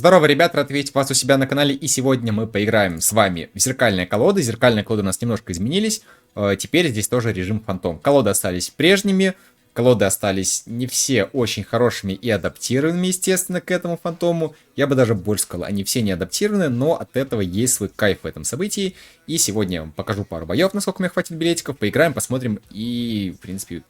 Здорово, ребят, рад видеть вас у себя на канале, и сегодня мы поиграем с вами в зеркальные колоды. Зеркальные колоды у нас немножко изменились, теперь здесь тоже режим фантом. Колоды остались прежними, колоды остались не все очень хорошими и адаптированными, естественно, к этому фантому. Я бы даже больше сказал, они все не адаптированы, но от этого есть свой кайф в этом событии. И сегодня я вам покажу пару боев, насколько мне хватит билетиков, поиграем, посмотрим и, в принципе,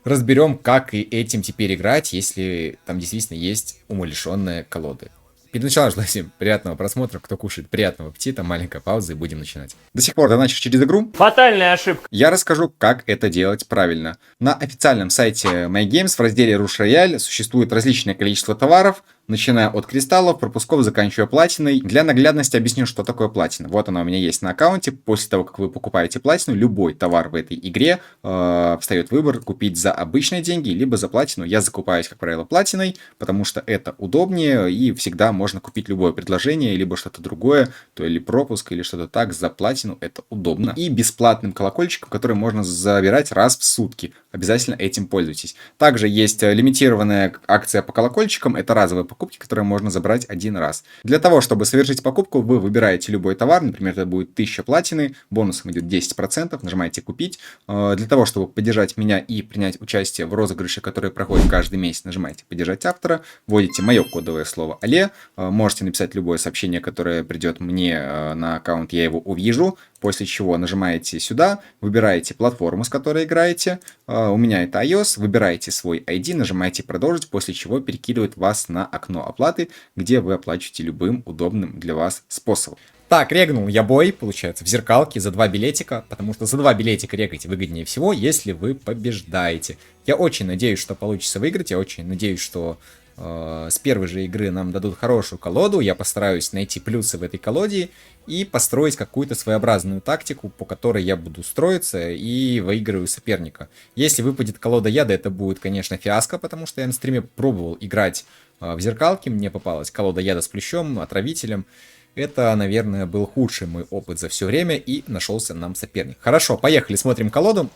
разберем, как и этим теперь играть, если там действительно есть умалишенные колоды. Перед началом желаю всем приятного просмотра, кто кушает, приятного аппетита, маленькая пауза и будем начинать. До сих пор доначишь через игру? Фатальная ошибка. Я расскажу, как это делать правильно. На официальном сайте MyGames в разделе Rush Royale существует различное количество товаров, начиная от кристаллов, пропусков, заканчивая платиной. Для наглядности объясню, что такое платина. Вот она у меня есть на аккаунте. После того, как вы покупаете платину, любой товар в этой игре встает выбор купить за обычные деньги, либо за платину. Я закупаюсь, как правило, платиной, потому что это удобнее и всегда можно купить любое предложение, либо что-то другое, то или пропуск, или что-то так за платину. Это удобно. И бесплатным колокольчиком, который можно забирать раз в сутки. Обязательно этим пользуйтесь. Также есть лимитированная акция по колокольчикам. Это разовые покупки, которые можно забрать один раз. Для того, чтобы совершить покупку, вы выбираете любой товар. Например, это будет 1000 платины. Бонусом идет 10%. Нажимаете «Купить». Для того, чтобы поддержать меня и принять участие в розыгрыше, который проходит каждый месяц, нажимаете «Поддержать автора». Вводите мое кодовое слово «Але». Можете написать любое сообщение, которое придет мне на аккаунт, я его увижу. После чего нажимаете сюда, выбираете платформу, с которой играете. У меня это iOS. Выбираете свой ID, нажимаете «Продолжить», после чего перекидывает вас на окно оплаты, где вы оплачиваете любым удобным для вас способом. Так, регнул я бой, получается, в зеркалке за 2 билетика, потому что за 2 билетика регать выгоднее всего, если вы побеждаете. Я очень надеюсь, что получится выиграть, я очень надеюсь, что с первой же игры нам дадут хорошую колоду. Я постараюсь найти плюсы в этой колоде и построить какую-то своеобразную тактику, по которой я буду строиться и выигрываю соперника. Если выпадет колода яда, это будет, конечно, фиаско, потому что я на стриме пробовал играть в зеркалке, мне попалась колода яда с плющом, отравителем. Это, наверное, был худший мой опыт за все время, и нашелся нам соперник. Хорошо, поехали, смотрим колоду.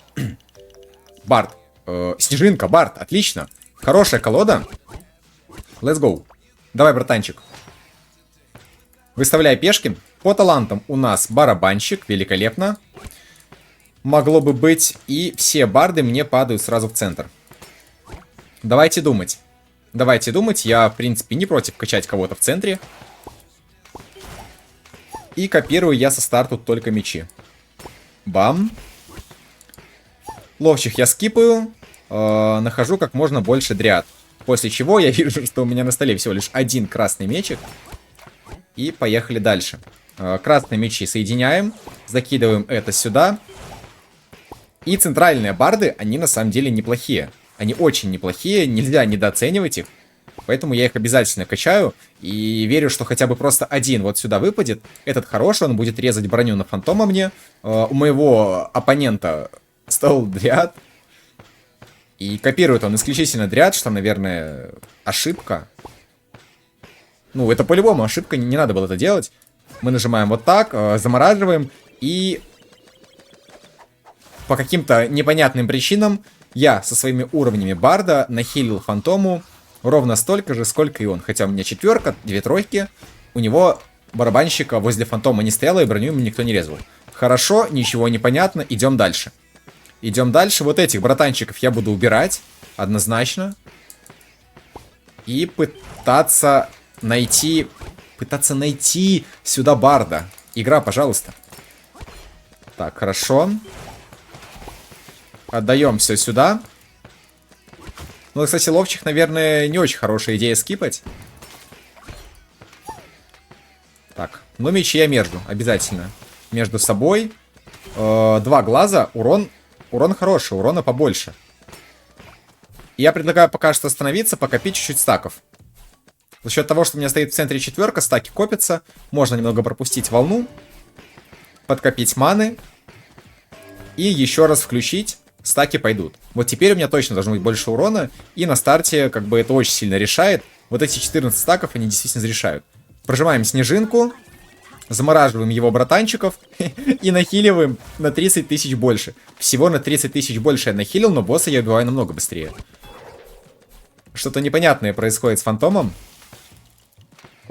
Бард. Снежинка, Бард, отлично. Хорошая колода. Let's go. Давай, братанчик. Выставляй пешки. По талантам у нас барабанщик. Великолепно. Могло бы быть. И все барды мне падают сразу в центр. Давайте думать. Давайте думать. Я, в принципе, не против качать кого-то в центре. И копирую я со старту только мечи. Бам. Ловчих я скипаю. Нахожу как можно больше дриад. После чего я вижу, что у меня на столе всего лишь один красный мечик. И поехали дальше. Красные мечи соединяем. Закидываем это сюда. И центральные барды, они на самом деле неплохие. Они очень неплохие, нельзя недооценивать их. Поэтому я их обязательно качаю. И верю, что хотя бы просто один вот сюда выпадет. Этот хороший, он будет резать броню на фантома мне. У моего оппонента стол дриад. И копирует он исключительно дриад, что, наверное, ошибка. Ну, это по-любому ошибка, не надо было это делать. Мы нажимаем вот так, замораживаем. И по каким-то непонятным причинам я со своими уровнями барда нахилил фантому ровно столько же, сколько и он. Хотя у меня 4, 2 тройки. У него барабанщика возле фантома не стояло, и броню ему никто не резал. Хорошо, ничего не понятно, идем дальше. Идем дальше. Вот этих братанчиков я буду убирать. Однозначно. И пытаться найти... сюда барда. Игра, пожалуйста. Так, хорошо. Отдаем все сюда. Ну, кстати, ловчих, наверное, не очень хорошая идея скипать. Так, ну мечи я между. Обязательно. Между собой. 2 глаза. Урон хороший, урона побольше. Я предлагаю пока что остановиться, покопить чуть-чуть стаков. За счет того, что у меня стоит в центре 4, стаки копятся. Можно немного пропустить волну. Подкопить маны. И еще раз включить. Стаки пойдут. Вот теперь у меня точно должно быть больше урона. И на старте, как бы, это очень сильно решает. Вот эти 14 стаков, они действительно зарешают. Прожимаем снежинку. Замораживаем его братанчиков и нахиливаем на 30 тысяч больше. Всего на 30 тысяч больше я нахилил, но босса я убиваю намного быстрее. Что-то непонятное происходит с фантомом.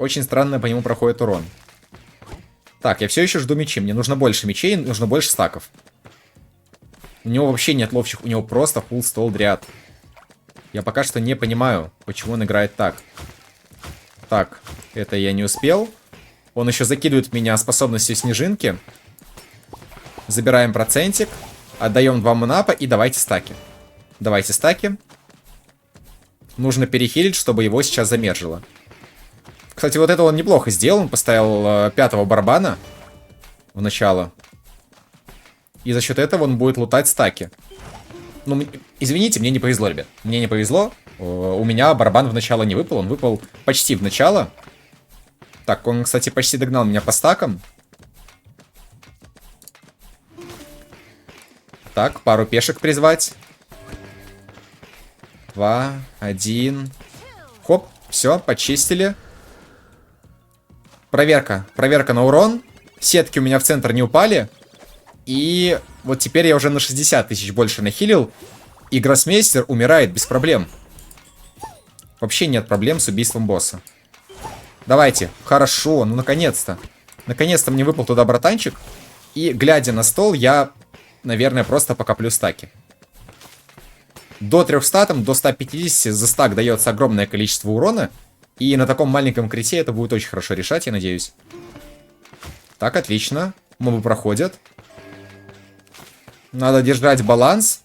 Очень странно по нему проходит урон. Так, я все еще жду мечи. Мне нужно больше мечей, нужно больше стаков. У него вообще нет ловчих, у него просто full стол дряд. Я пока что не понимаю, почему он играет так. Так, это я не успел. Он еще закидывает в меня способностью снежинки. Забираем процентик. Отдаем 2 манапа и давайте стаки. Давайте стаки. Нужно перехилить, чтобы его сейчас замержило. Кстати, вот это он неплохо сделал. Он поставил 5-го барабана в начало. И за счет этого он будет лутать стаки. Ну, извините, мне не повезло, ребят. Мне не повезло. У меня барабан в начало не выпал. Он выпал почти в начало. Так, он, кстати, почти догнал меня по стакам. Так, пару пешек призвать. 2, 1. Хоп, все, почистили. Проверка. Проверка на урон. Сетки у меня в центр не упали. И вот теперь я уже на 60 тысяч больше нахилил. И гроссмейстер умирает без проблем. Вообще нет проблем с убийством босса. Давайте. Хорошо, ну наконец-то. Наконец-то мне выпал туда братанчик. И глядя на стол, я, наверное, просто покоплю стаки. До 300, до 150 за стак дается огромное количество урона. И на таком маленьком крите это будет очень хорошо решать, я надеюсь. Так, отлично. Мобы проходят. Надо держать баланс.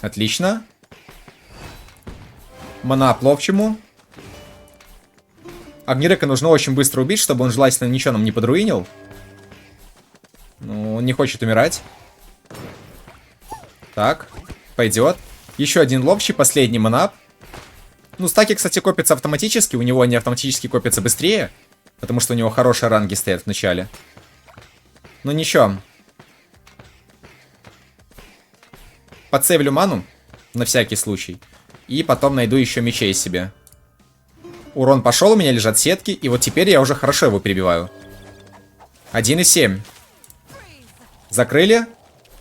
Отлично. Мана ловчему. Огнерыка нужно очень быстро убить, чтобы он желательно ничего нам не подруинил. Ну, он не хочет умирать. Так, пойдет. Еще один ловчий, последний манап. Ну, стаки, кстати, копятся автоматически. У него они автоматически копятся быстрее. Потому что у него хорошие ранги стоят в начале. Ну, ничего. Подсейвлю ману. На всякий случай. И потом найду еще мечей себе. Урон пошел, у меня лежат сетки. И вот теперь я уже хорошо его перебиваю. 1,7. Закрыли.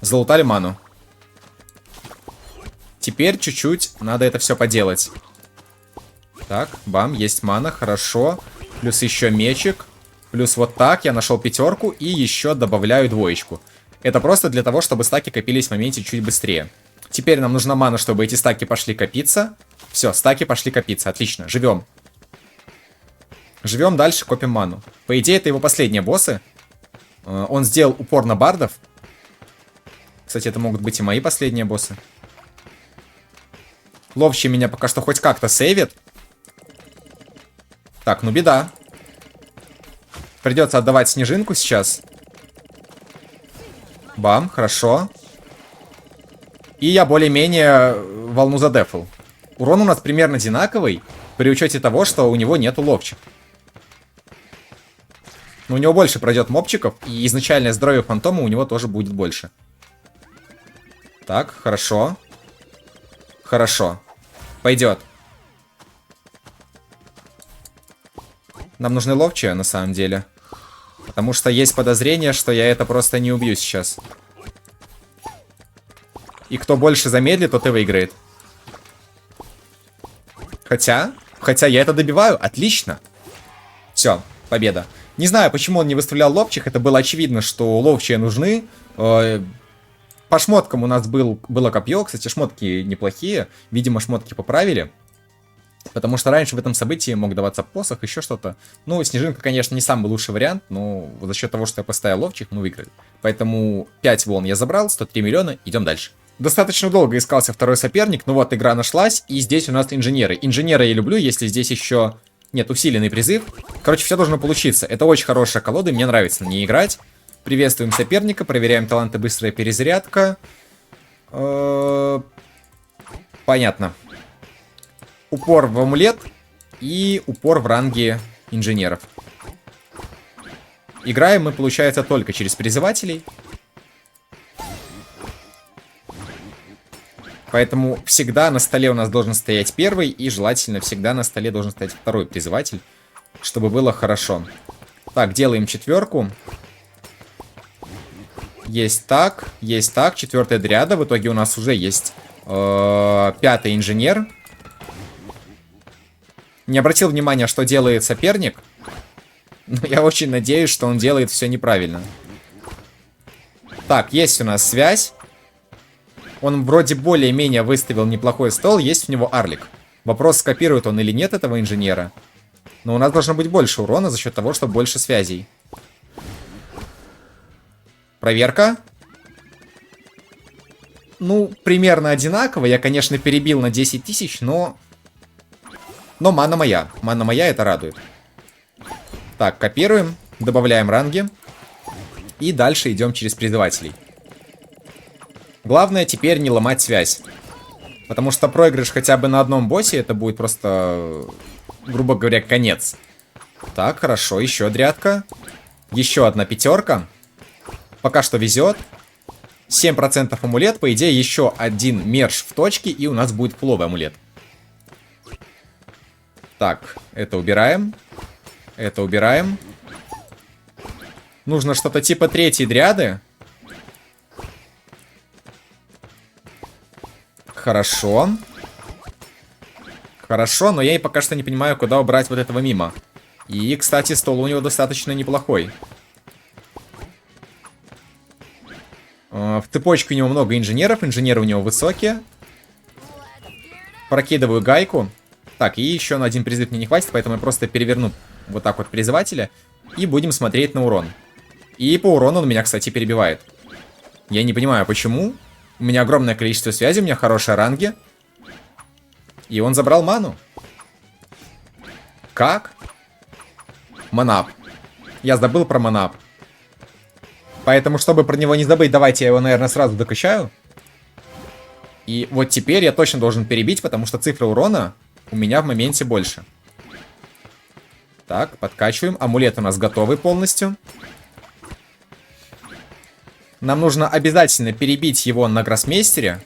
Залутали ману. Теперь чуть-чуть надо это все поделать. Так, бам, есть мана, хорошо. Плюс еще мечик. Плюс вот так, я нашел 5 и еще добавляю 2. Это просто для того, чтобы стаки копились в моменте чуть быстрее. Теперь нам нужна мана, чтобы эти стаки пошли копиться. Все, стаки пошли копиться, отлично, живем. Живем дальше, копим ману. По идее, это его последние боссы. Он сделал упор на бардов. Кстати, это могут быть и мои последние боссы. Ловчий меня пока что хоть как-то сейвит. Так, ну беда. Придется отдавать снежинку сейчас. Бам, хорошо. И я более-менее волну задефал. Урон у нас примерно одинаковый, при учете того, что у него нету ловчих. Но у него больше пройдет мобчиков, и изначальное здоровье фантома у него тоже будет больше. Так, хорошо. Хорошо. Пойдет. Нам нужны ловчие, на самом деле. Потому что есть подозрение, что я это просто не убью сейчас. И кто больше замедлит, тот и выиграет. Хотя я это добиваю. Отлично. Все, победа. Не знаю, почему он не выставлял ловчих. Это было очевидно, что ловчие нужны. По шмоткам у нас было копье. Кстати, шмотки неплохие. Видимо, шмотки поправили. Потому что раньше в этом событии мог даваться посох, еще что-то. Ну, снежинка, конечно, не самый лучший вариант, но за счет того, что я поставил ловчих, мы выиграли. Поэтому 5 волн я забрал, 103 миллиона, идем дальше. Достаточно долго искался второй соперник, но вот игра нашлась, и здесь у нас инженеры. Инженера я люблю, если здесь еще нет усиленный призыв. Короче, все должно получиться. Это очень хорошая колода, мне нравится на ней играть. Приветствуем соперника, проверяем таланты, быстрая перезарядка. Понятно. Упор в амулет и упор в ранге инженеров. Играем мы, получается, только через призывателей. Поэтому всегда на столе у нас должен стоять первый, и желательно всегда на столе должен стоять второй призыватель, чтобы было хорошо. Так, делаем 4. Есть так, 4-я дриада. В итоге у нас уже есть 5-й инженер. Не обратил внимания, что делает соперник. Но я очень надеюсь, что он делает все неправильно. Так, есть у нас связь. Он вроде более-менее выставил неплохой стол. Есть у него Арлик. Вопрос, скопирует он или нет этого инженера. Но у нас должно быть больше урона за счет того, что больше связей. Проверка. Ну, примерно одинаково. Я, конечно, перебил на 10 тысяч, но... Но мана моя. Мана моя, это радует. Так, копируем. Добавляем ранги. И дальше идем через призывателей. Главное теперь не ломать связь. Потому что проигрыш хотя бы на одном боссе, это будет просто, грубо говоря, конец. Так, хорошо, еще дрядка. Еще одна пятерка. Пока что везет. 7% амулет, по идее, еще один мерш в точке, и у нас будет фуловый амулет. Так, это убираем. Это убираем. Нужно что-то типа третьей дряды. Хорошо. Хорошо, но я и пока что не понимаю, куда убрать вот этого мимо. И, кстати, стол у него достаточно неплохой. В цепочке у него много инженеров. Инженеры у него высокие. Прокидываю гайку. Так, и еще на один призыв мне не хватит, поэтому я просто переверну вот так вот призывателя. И будем смотреть на урон. И по урону он меня, кстати, перебивает. Я не понимаю, почему. У меня огромное количество связи, у меня хорошие ранги. И он забрал ману. Как? Манап. Я забыл про манап. Поэтому, чтобы про него не забыть, давайте я его, наверное, сразу докачаю. И вот теперь я точно должен перебить, потому что цифра урона у меня в моменте больше. Так, подкачиваем. Амулет у нас готовый полностью. Нам нужно обязательно перебить его на гроссмейстере.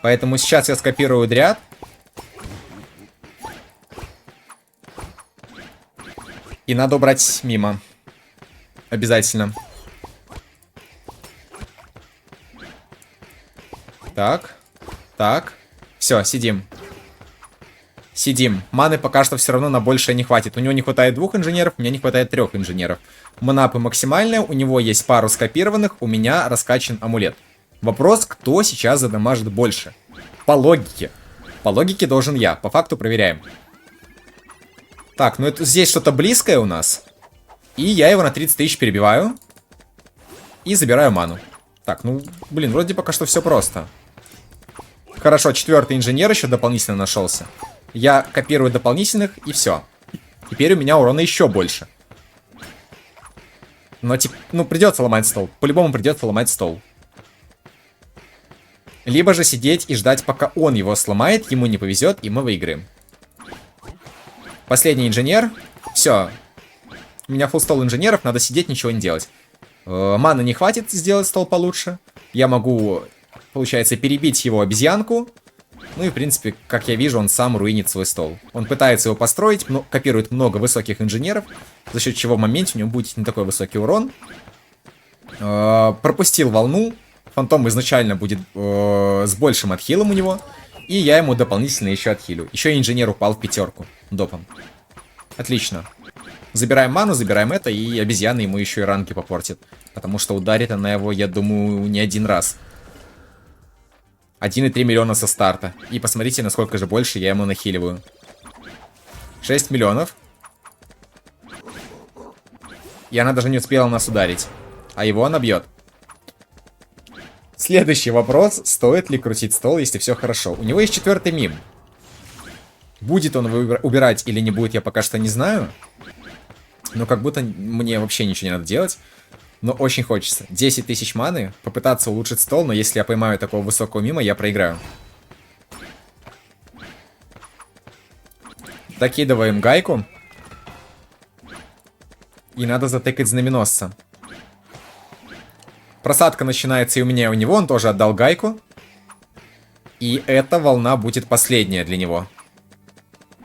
Поэтому сейчас я скопирую дряд. И надо убрать мимо. Обязательно. Так. Так. Все, сидим. Сидим. Маны пока что все равно на большее не хватит. У него не хватает 2 инженеров, у меня не хватает 3 инженеров. Манапы максимальные, у него есть пару скопированных, у меня раскачан амулет. Вопрос, кто сейчас задамажит больше? По логике. По логике должен я. По факту проверяем. Так, ну это здесь что-то близкое у нас. И я его на 30 тысяч перебиваю. И забираю ману. Так, ну, блин, вроде пока что все просто. Хорошо, 4-й инженер еще дополнительно нашелся. Я копирую дополнительных, и все. Теперь у меня урона еще больше. Но, ну, придется ломать стол. По-любому придется ломать стол. Либо же сидеть и ждать, пока он его сломает, ему не повезет, и мы выиграем. Последний инженер. Все. У меня фулл стол инженеров, надо сидеть, ничего не делать. Маны не хватит сделать стол получше. Я могу, получается, перебить его обезьянку. Ну и, в принципе, как я вижу, он сам руинит свой стол. Он пытается его построить, но копирует много высоких инженеров, за счет чего в моменте у него будет не такой высокий урон. Пропустил волну. Фантом изначально будет с большим отхилом у него. И я ему дополнительно еще отхилю. Еще инженер упал в 5 допом. Отлично. Забираем ману, забираем это, и обезьяна ему еще и ранги попортит. Потому что ударит она его, я думаю, не один раз. 1,3 миллиона со старта. И посмотрите, насколько же больше я ему нахиливаю. 6 миллионов. И она даже не успела нас ударить. А его она бьет. Следующий вопрос. Стоит ли крутить стол, если все хорошо? У него есть 4-й мим. Будет он убирать или не будет, я пока что не знаю. Но как будто мне вообще ничего не надо делать. Но очень хочется. 10 тысяч маны. Попытаться улучшить стол, но если я поймаю такого высокого мимо, я проиграю. Докидываем гайку. И надо затыкать знаменосца. Просадка начинается и у меня, и у него. Он тоже отдал гайку. И эта волна будет последняя для него.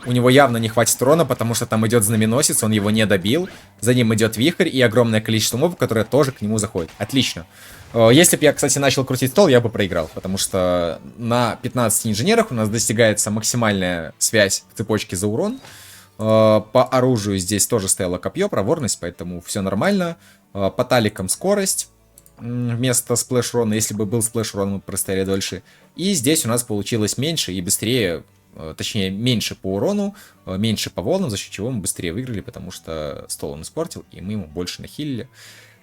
У него явно не хватит урона, потому что там идет знаменосец, он его не добил. За ним идет вихрь и огромное количество мобов, которые тоже к нему заходят. Отлично. Если бы я, кстати, начал крутить стол, я бы проиграл, потому что на 15 инженерах у нас достигается максимальная связь в цепочке за урон. По оружию здесь тоже стояло копье, проворность, поэтому все нормально. По таликам скорость вместо сплэш-урона. Если бы был сплэш-урон, мы простояли дольше. И здесь у нас получилось меньше и быстрее, точнее, меньше по урону, меньше по волнам, за счет чего мы быстрее выиграли, потому что стол он испортил, и мы ему больше нахилили.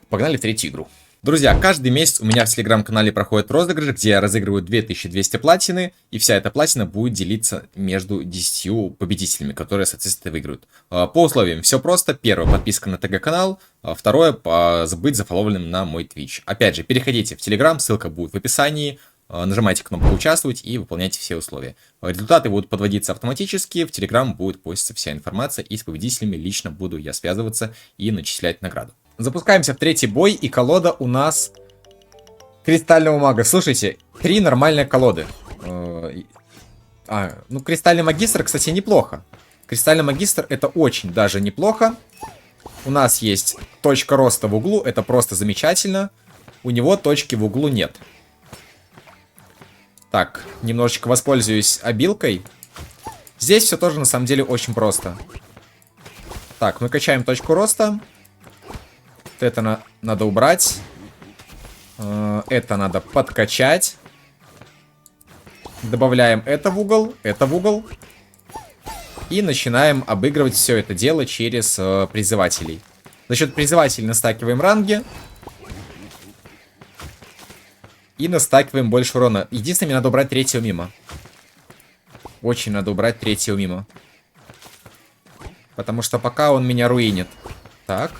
Погнали в третью игру. Друзья, каждый месяц у меня в телеграм-канале проходит розыгрыш, где я разыгрываю 2200 платины, и вся эта платина будет делиться между 10 победителями, которые, соответственно, выиграют. По условиям все просто. Первое, подписка на ТГ-канал. Второе, быть зафоловленным на мой Twitch. Опять же, переходите в телеграм, ссылка будет в описании. Нажимайте кнопку «Участвовать» и выполняйте все условия. Результаты будут подводиться автоматически, в Telegram будет поститься вся информация, и с победителями лично буду я связываться и начислять награду. Запускаемся в третий бой, и колода у нас Кристального Мага. Слушайте, 3 нормальные колоды. Ну, Кристальный Магистр, кстати, неплохо. Кристальный Магистр — это очень даже неплохо. У нас есть точка роста в углу, это просто замечательно. У него точки в углу нет. Так, немножечко воспользуюсь обилкой. Здесь все тоже на самом деле очень просто. Так, мы качаем точку роста. Это надо убрать. Это надо подкачать. Добавляем это в угол, это в угол. И начинаем обыгрывать все это дело через призывателей. За счет призывателей настакиваем ранги. И настакиваем больше урона. Единственное, мне надо убрать третьего мимо. Очень надо убрать третьего мимо. Потому что пока он меня руинит. Так.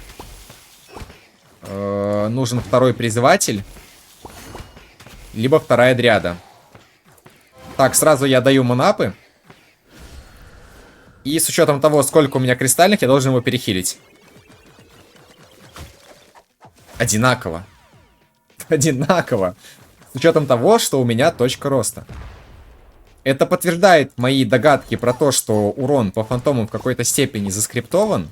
Нужен второй призыватель. Либо вторая дриада. Так, сразу я даю манапы. И с учетом того, сколько у меня кристальных, я должен его перехилить. Одинаково. Одинаково. С учетом того, что у меня точка роста. Это подтверждает мои догадки про то, что урон по фантому в какой-то степени заскриптован.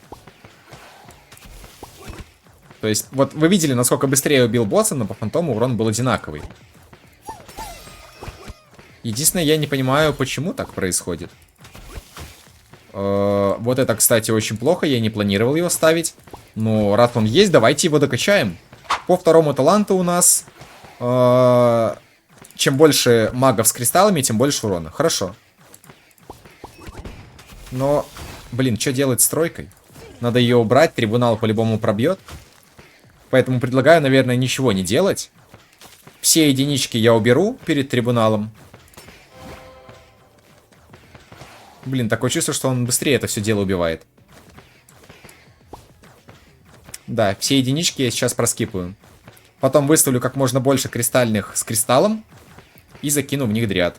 То есть, вот вы видели, насколько быстрее я убил босса, но по фантому урон был одинаковый. Единственное, я не понимаю, почему так происходит. Вот это, кстати, очень плохо, я не планировал его ставить. Но раз он есть, давайте его докачаем. По второму таланту у нас... чем больше магов с кристаллами, тем больше урона. Хорошо. Но, блин, что делать с тройкой? Надо ее убрать, трибунал по-любому пробьет. Поэтому предлагаю, наверное, ничего не делать. Все единички я уберу перед трибуналом. Блин, такое чувство, что он быстрее это все дело убивает. Да, все единички я сейчас проскипаю. Потом выставлю как можно больше кристальных с кристаллом. И закину в них дриад.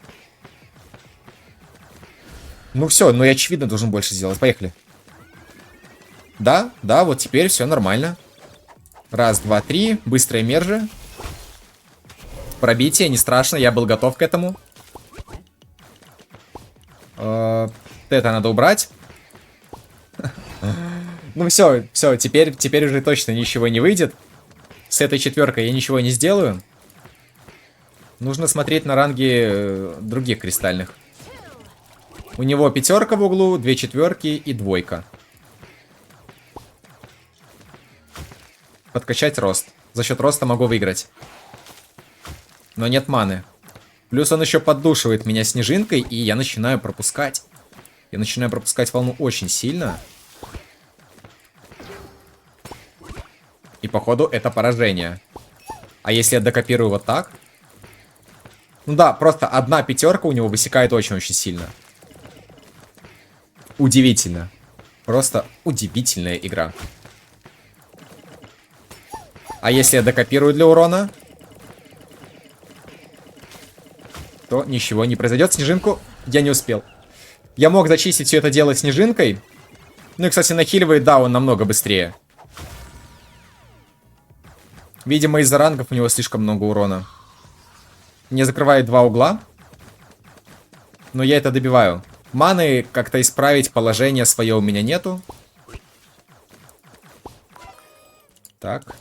Ну все, ну я очевидно должен больше сделать. Поехали. Да, да, вот теперь все нормально. Раз, два, три. Быстрые мержи. Пробитие, не страшно, я был готов к этому. Это надо убрать. Ну все, все, теперь уже точно ничего не выйдет. С этой четверкой я ничего не сделаю. Нужно смотреть на ранги других кристальных. У него пятерка в углу, 2 четверки и двойка. Подкачать рост. За счет роста могу выиграть. Но нет маны. Плюс он еще поддушивает меня снежинкой, и я начинаю пропускать. Я начинаю пропускать волну очень сильно. И походу это поражение. А если я докопирую вот так? Ну да, просто одна пятерка у него высекает очень-очень сильно. Удивительно. Просто удивительная игра. А если я докопирую для урона, то ничего не произойдет. Снежинку я не успел. Я мог зачистить все это дело снежинкой. Ну и, кстати, нахиливает, да, он намного быстрее. Видимо, из-за рангов у него слишком много урона. Мне закрывает 2 угла. Но я это добиваю. Маны как-то исправить положение свое у меня нету. Так.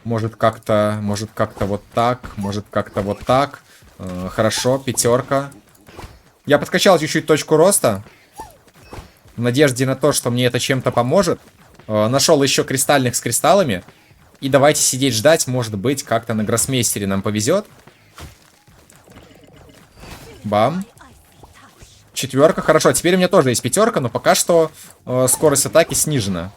Может как-то вот так. Может как-то вот так. Хорошо, 5. Я подкачал чуть-чуть точку роста. В надежде на то, что мне это чем-то поможет. Нашел еще кристальных с кристаллами. И давайте сидеть ждать. Может быть, как-то на гроссмейстере нам повезет. Бам. 4. Хорошо, теперь у меня тоже есть 5, но пока что скорость атаки снижена.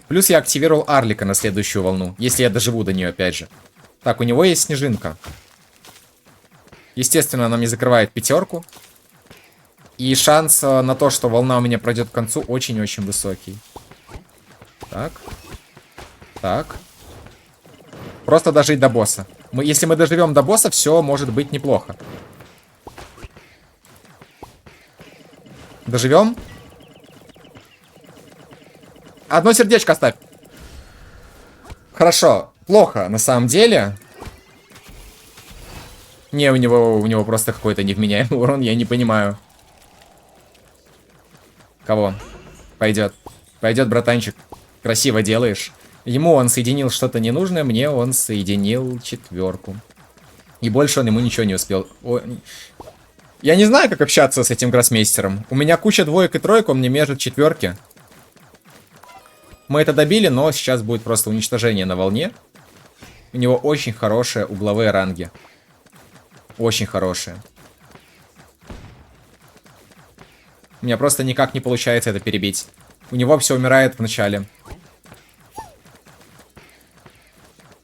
Плюс я активировал Арлика на следующую волну. Если я доживу до нее, опять же. Так, у него есть снежинка. Естественно, она мне закрывает 5. И шанс на то, что волна у меня пройдет к концу, очень-очень высокий. Так. Так. Просто дожить до босса. Если мы доживем до босса, все может быть неплохо. Доживем? Одно сердечко оставь. Хорошо. Плохо, на самом деле. Не, у него просто какой-то невменяемый урон, я не понимаю. Кого? Пойдет. Пойдет, братанчик. Красиво делаешь. Ему он соединил что-то ненужное, мне он соединил 4. И больше он ему ничего не успел. Я не знаю, как общаться с этим гроссмейстером. У меня куча 2 и 3, он мне межет 4. Мы это добили, но сейчас будет просто уничтожение на волне. У него очень хорошие угловые ранги. Очень хорошие. У меня просто никак не получается это перебить. У него все умирает в начале.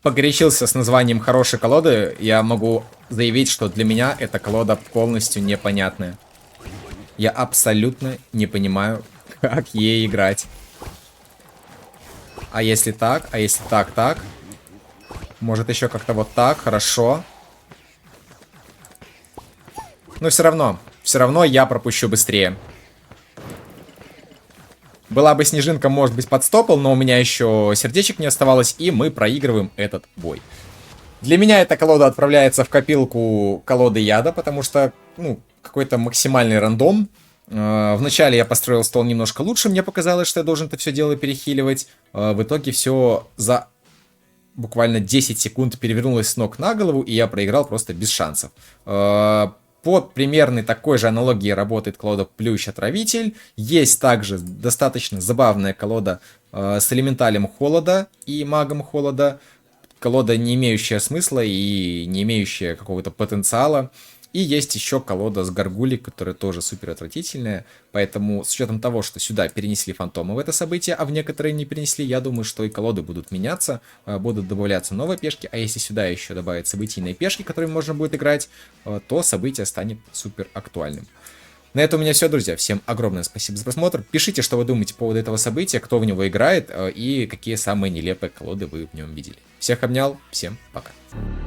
Погорячился с названием хорошей колоды. Я могу заявить, что для меня эта колода полностью непонятная. Я абсолютно не понимаю, как ей играть. А если так? А если так, так? Может еще как-то вот так? Хорошо. Но все равно я пропущу быстрее. Была бы снежинка, может быть, подстопал, но у меня еще сердечек не оставалось, и мы проигрываем этот бой. Для меня эта колода отправляется в копилку колоды яда, потому что, ну, какой-то максимальный рандом. Вначале я построил стол немножко лучше, мне показалось, что я должен это все дело перехиливать. В итоге все за буквально 10 секунд перевернулось с ног на голову, и я проиграл просто без шансов. По примерной такой же аналогии работает колода Плющ-Отравитель. Есть также достаточно забавная колода с элементалем холода и магом холода. Колода, не имеющая смысла и не имеющая какого-то потенциала. И есть еще колода с Гаргулей, которая тоже супер отвратительная. Поэтому с учетом того, что сюда перенесли фантомы в это событие, а в некоторые не перенесли, я думаю, что и колоды будут меняться, будут добавляться новые пешки. А если сюда еще добавить событийные пешки, которыми можно будет играть, то событие станет супер актуальным. На этом у меня все, друзья. Всем огромное спасибо за просмотр. Пишите, что вы думаете по поводу этого события, кто в него играет и какие самые нелепые колоды вы в нем видели. Всех обнял, всем пока.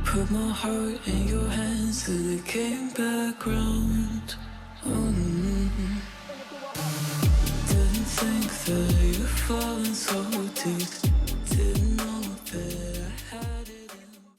Put my heart in your hands till it came back round.